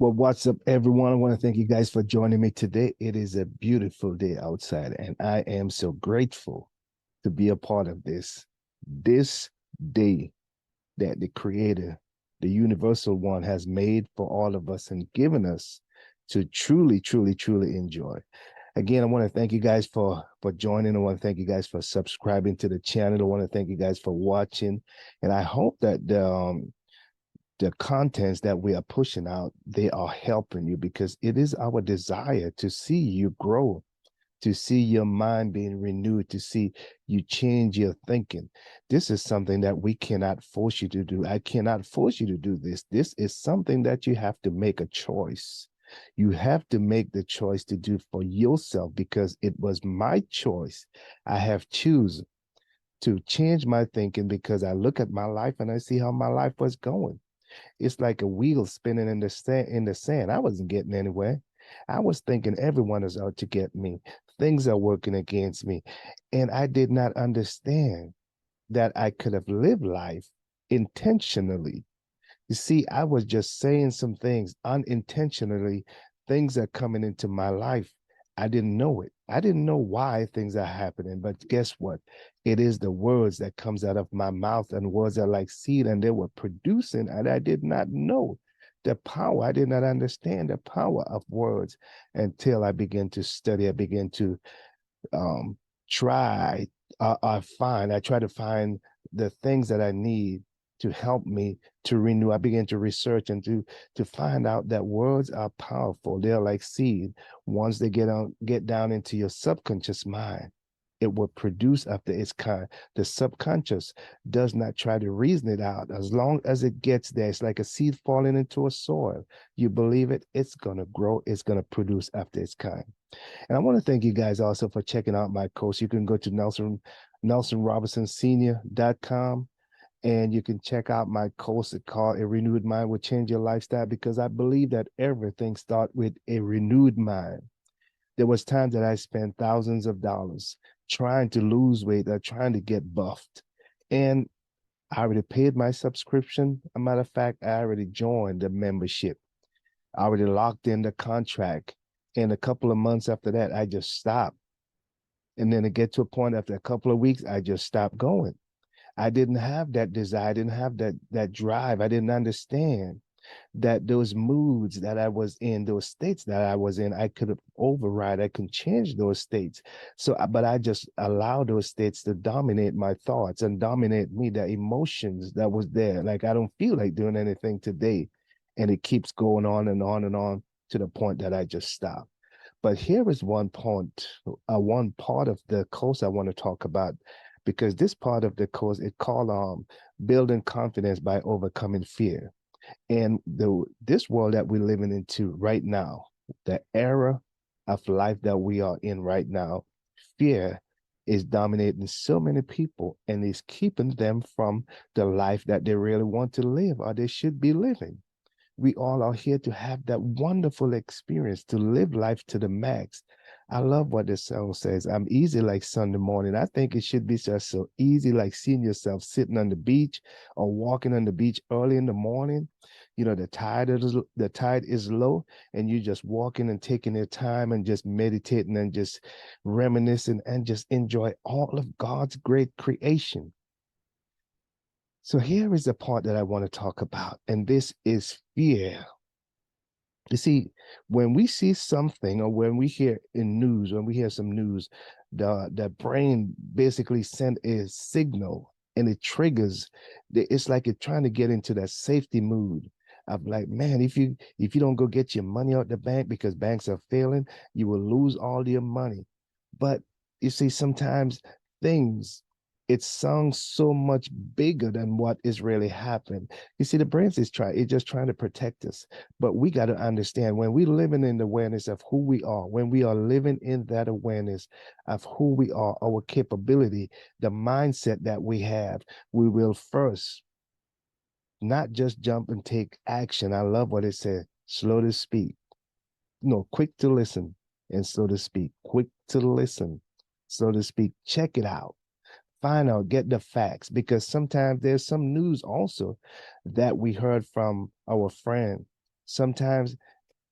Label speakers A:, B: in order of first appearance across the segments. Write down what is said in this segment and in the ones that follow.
A: Well, what's up, everyone? I want to thank you guys for joining me today. It is a beautiful day outside, and I am so grateful to be a part of this day that the Creator, the Universal One, has made for all of us and given us to truly, truly, truly enjoy. Again, I want to thank you guys for joining. I want to thank you guys for subscribing to the channel. I want to thank you guys for watching, and I hope that the contents that we are pushing out, they are helping you, because it is our desire to see you grow, to see your mind being renewed, to see you change your thinking. This is something that we cannot force you to do. I cannot force you to do this. This is something that you have to make a choice. You have to make the choice to do for yourself, because it was my choice. I have chosen to change my thinking because I look at my life and I see how my life was going. It's like a wheel spinning in the sand. I wasn't getting anywhere. I was thinking everyone is out to get me. Things are working against me. And I did not understand that I could have lived life intentionally. You see, I was just saying some things unintentionally. Things are coming into my life. I didn't know it. I didn't know why things are happening. But guess what? It is the words that comes out of my mouth, and words are like seed, and they were producing, and I did not know the power. I did not understand the power of words until I began to study. I began to um, try, I try to find the things that I need to help me to renew. I began to research and to find out that words are powerful. They're like seed. Once they get down into your subconscious mind, it will produce after its kind. The subconscious does not try to reason it out. As long as it gets there, it's like a seed falling into a soil. You believe it, it's going to grow, it's going to produce after its kind. And I want to thank you guys also for checking out my course. You can go to nelsonrobinsonsenior.com, and you can check out my course. It's called A Renewed Mind Will Change Your Lifestyle, because I believe that everything starts with a renewed mind. There was times that I spent thousands of dollars trying to lose weight or trying to get buffed. And I already paid my subscription. A matter of fact, I already joined the membership. I already locked in the contract. And a couple of months after that, I just stopped. And then it get to a point after a couple of weeks, I just stopped going. I didn't have that desire. I didn't have that drive. I didn't understand that those moods that I was in, those states that I was in, I could override. I can change those states. So, but I just allowed those states to dominate my thoughts and dominate me, the emotions that was there. Like, I don't feel like doing anything today. And it keeps going on and on and on to the point that I just stop. But here is one part of the course I want to talk about, because this part of the course, it called building confidence by overcoming fear. And this world that we're living into right now, the era of life that we are in right now, fear is dominating so many people, and is keeping them from the life that they really want to live or they should be living. We all are here to have that wonderful experience, to live life to the max. I love what the song says. I'm easy like Sunday morning. I think it should be just so easy, like seeing yourself sitting on the beach or walking on the beach early in the morning. You know, the tide is low, and you just walking and taking your time and just meditating and just reminiscing and just enjoy all of God's great creation. So here is the part that I want to talk about, and this is fear. You see, when we see something, or when we hear in news, when we hear some news, the brain basically send a signal, and it triggers. It's like it's trying to get into that safety mood of like, man, if you don't go get your money out the bank because banks are failing, you will lose all your money. But you see, sometimes things, it sounds so much bigger than what is really happening. You see, the brain it's just trying to protect us. But we got to understand, when we living in the awareness of who we are, when we are living in that awareness of who we are, our capability, the mindset that we have, we will first not just jump and take action. I love what it said: slow to speak, quick to listen and slow to speak, quick to listen, slow to speak. Check it out, find out, get the facts, because sometimes there's some news also that we heard from our friend. Sometimes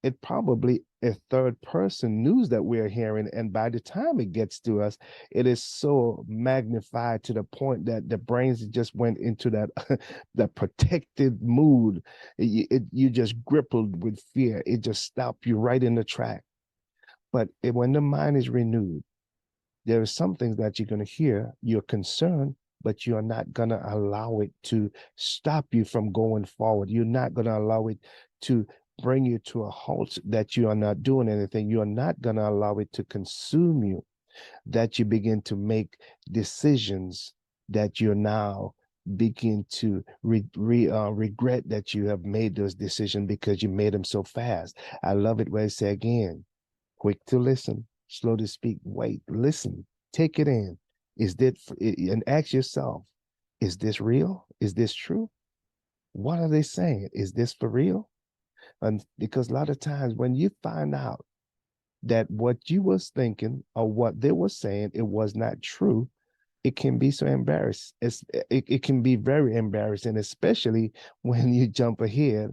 A: it probably a third person news that we're hearing. And by the time it gets to us, it is so magnified to the point that the brains just went into that that protected mood. You just grappled with fear. It just stopped you right in the track. But when the mind is renewed, there are some things that you're going to hear, you're concerned, but you're not going to allow it to stop you from going forward. You're not going to allow it to bring you to a halt that you are not doing anything. You're not going to allow it to consume you, that you begin to make decisions that you're now begin to regret that you have made those decisions because you made them so fast. I love it when I say again, quick to listen, slow to speak. Wait, listen, take it in. Is that, and ask yourself, is this real? Is this true? What are they saying? Is this for real? And because a lot of times when you find out that what you was thinking or what they were saying, it was not true, it can be so embarrassing. It can be very embarrassing, especially when you jump ahead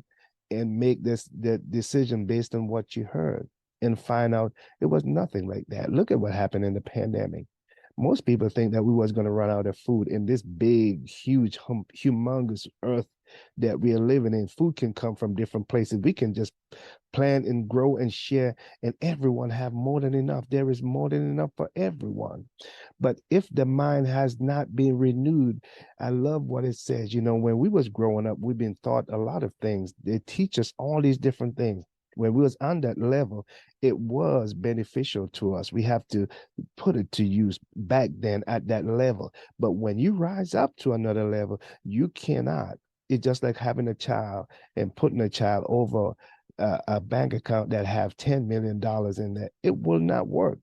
A: and make the decision based on what you heard and find out it was nothing like that. Look at what happened in the pandemic. Most people think that we was going to run out of food in this big, huge, humongous earth that we are living in. Food can come from different places. We can just plant and grow and share, and everyone have more than enough. There is more than enough for everyone. But if the mind has not been renewed, I love what it says. You know, when we was growing up, we've been taught a lot of things. They teach us all these different things. When we was on that level, it was beneficial to us. We have to put it to use back then at that level. But when you rise up to another level, you cannot. It's just like having a child and putting a child over a bank account that have $10 million in there. It will not work.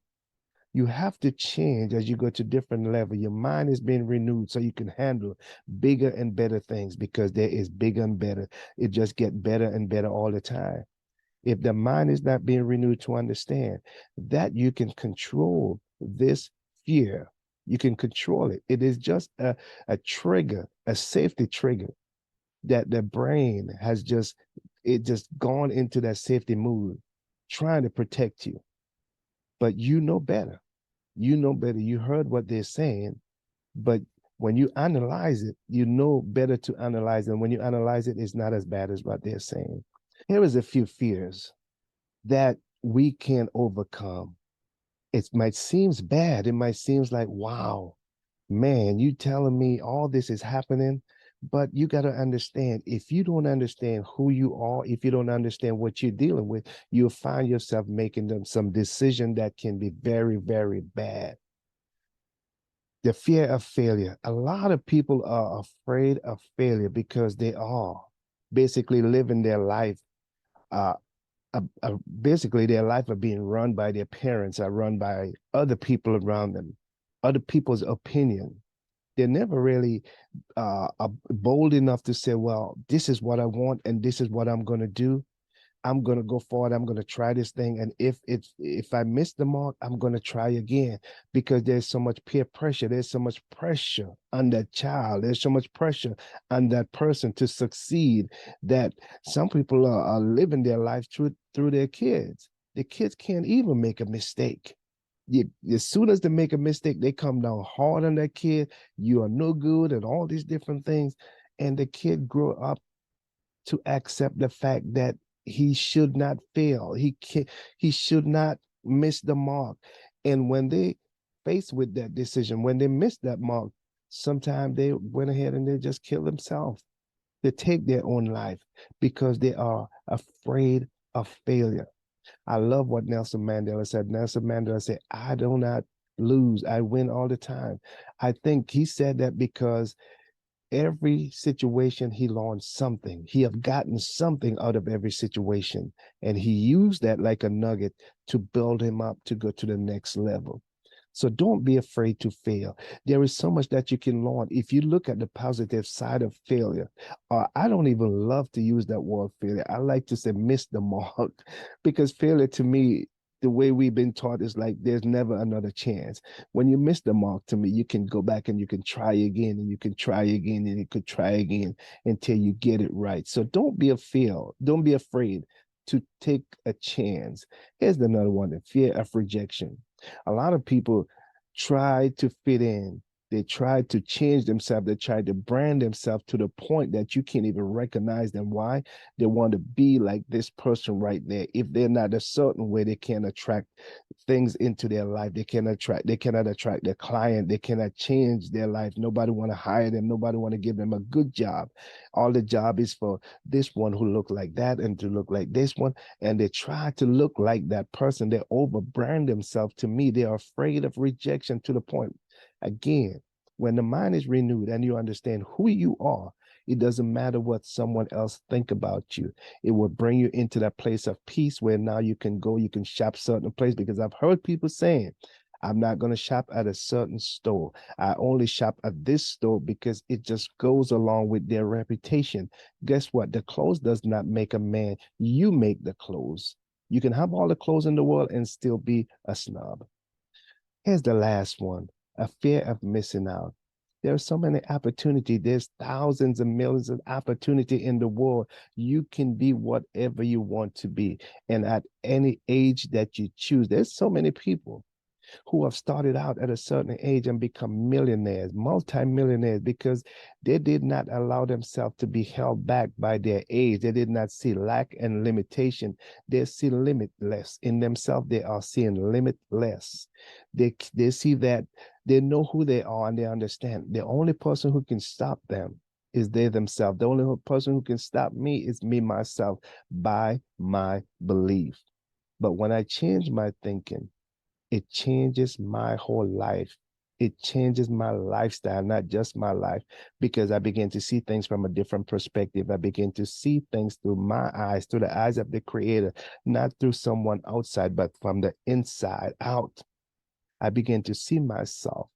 A: You have to change as you go to different level. Your mind is being renewed so you can handle bigger and better things, because there is bigger and better. It just get better and better all the time. If the mind is not being renewed to understand that you can control this fear, you can control it. It is just a trigger, a safety trigger that the brain has just gone into that safety mood, trying to protect you. But you know better. You know better. You heard what they're saying, but when you analyze it, you know better to analyze. And when you analyze it, it's not as bad as what they're saying. Here is a few fears that we can overcome. It might seems bad. It might seems like, wow, man, you telling me all this is happening. But you got to understand, if you don't understand who you are, if you don't understand what you're dealing with, you'll find yourself making some decision that can be very, very bad. The fear of failure. A lot of people are afraid of failure because they are basically living their life uh, basically their life are being run by their parents, are run by other people around them, other people's opinion. They're never really bold enough to say, well, this is what I want and this is what I'm going to do. I'm going to go forward. I'm going to try this thing. And if I miss the mark, I'm going to try again, because there's so much peer pressure. There's so much pressure on that child. There's so much pressure on that person to succeed, that some people are living their life through their kids. The kids can't even make a mistake. As soon as they make a mistake, they come down hard on that kid. You are no good and all these different things. And the kid grow up to accept the fact that he should not fail. He should not miss the mark. And when they faced with that decision, when they missed that mark, sometimes they went ahead and they just killed themselves. They take their own life because they are afraid of failure. I love what Nelson Mandela said. Nelson Mandela said, I do not lose. I win all the time. I think he said that because every situation he learned something. He have gotten something out of every situation, and he used that like a nugget to build him up to go to the next level. So don't be afraid to fail. There is so much that you can learn if you look at the positive side of failure. I don't even love to use that word failure. I like to say miss the mark, because failure to me, the way we've been taught, is like there's never another chance. When you miss the mark, to me, you can go back and you can try again and you can try again and you could try again until you get it right. So don't be afraid. Don't be afraid to take a chance. Here's another one, the fear of rejection. A lot of people try to fit in. They try to change themselves. They try to brand themselves to the point that you can't even recognize them. Why? They want to be like this person right there. If they're not a certain way, they can't attract things into their life. They cannot attract their client. They cannot change their life. Nobody want to hire them. Nobody want to give them a good job. All the job is for this one who look like that and to look like this one. And they try to look like that person. They overbrand themselves. To me, they are afraid of rejection to the point. Again, when the mind is renewed and you understand who you are, it doesn't matter what someone else think about you. It will bring you into that place of peace where now you can go, you can shop certain place. Because I've heard people saying, I'm not going to shop at a certain store. I only shop at this store because it just goes along with their reputation. Guess what? The clothes does not make a man. You make the clothes. You can have all the clothes in the world and still be a snob. Here's the last one, a fear of missing out. There's so many opportunity. There's thousands and millions of opportunity in the world. You can be whatever you want to be. And at any age that you choose, there's so many people who have started out at a certain age and become millionaires, multimillionaires, because they did not allow themselves to be held back by their age. They did not see lack and limitation. They see limitless in themselves. They are seeing limitless. They see that they know who they are and they understand. The only person who can stop them is they themselves. The only person who can stop me is me, myself, by my belief. But when I change my thinking, it changes my whole life. It changes my lifestyle, not just my life, because I begin to see things from a different perspective. I begin to see things through my eyes, through the eyes of the Creator, not through someone outside, but from the inside out. I begin to see myself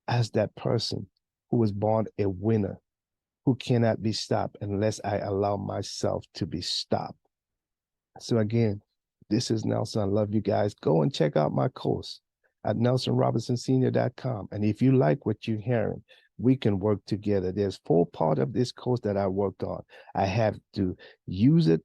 A: as that person who was born a winner, who cannot be stopped unless I allow myself to be stopped. So again, this is Nelson. I love you guys. Go and check out my course at nelsonrobinsonsenior.com. And if you like what you're hearing, we can work together. There's 4 parts of this course that I worked on. I have to use it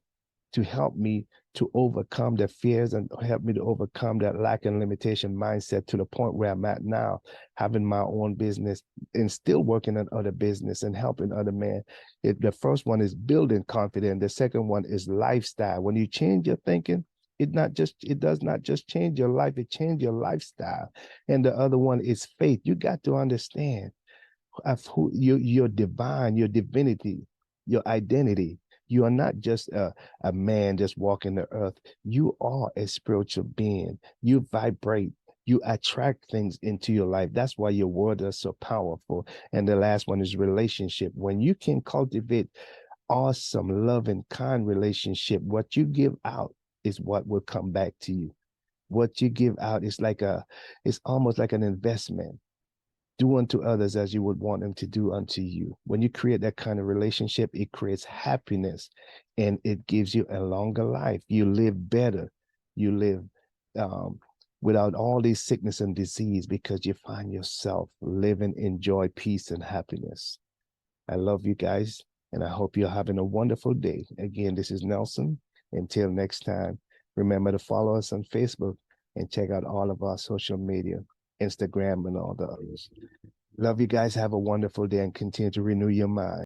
A: to help me to overcome the fears and help me to overcome that lack and limitation mindset to the point where I'm at now, having my own business and still working on other business and helping other men. The first one is building confidence. The second one is lifestyle. When you change your thinking, it does not just change your life, it changes your lifestyle. And the other one is faith. You got to understand of who your divine, your divinity, your identity. You are not just a man just walking the earth. You are a spiritual being. You vibrate. You attract things into your life. That's why your word is so powerful. And the last one is relationship. When you can cultivate awesome, loving, kind relationship, what you give out is what will come back to you. What you give out is it's almost like an investment. Do unto others as you would want them to do unto you. When you create that kind of relationship, it creates happiness and it gives you a longer life. You live better. You live without all these sickness and disease because you find yourself living in joy, peace, and happiness. I love you guys, and I hope you're having a wonderful day. Again, this is Nelson. Until next time, remember to follow us on Facebook and check out all of our social media, Instagram, and all the others. Love you guys. Have a wonderful day and continue to renew your mind.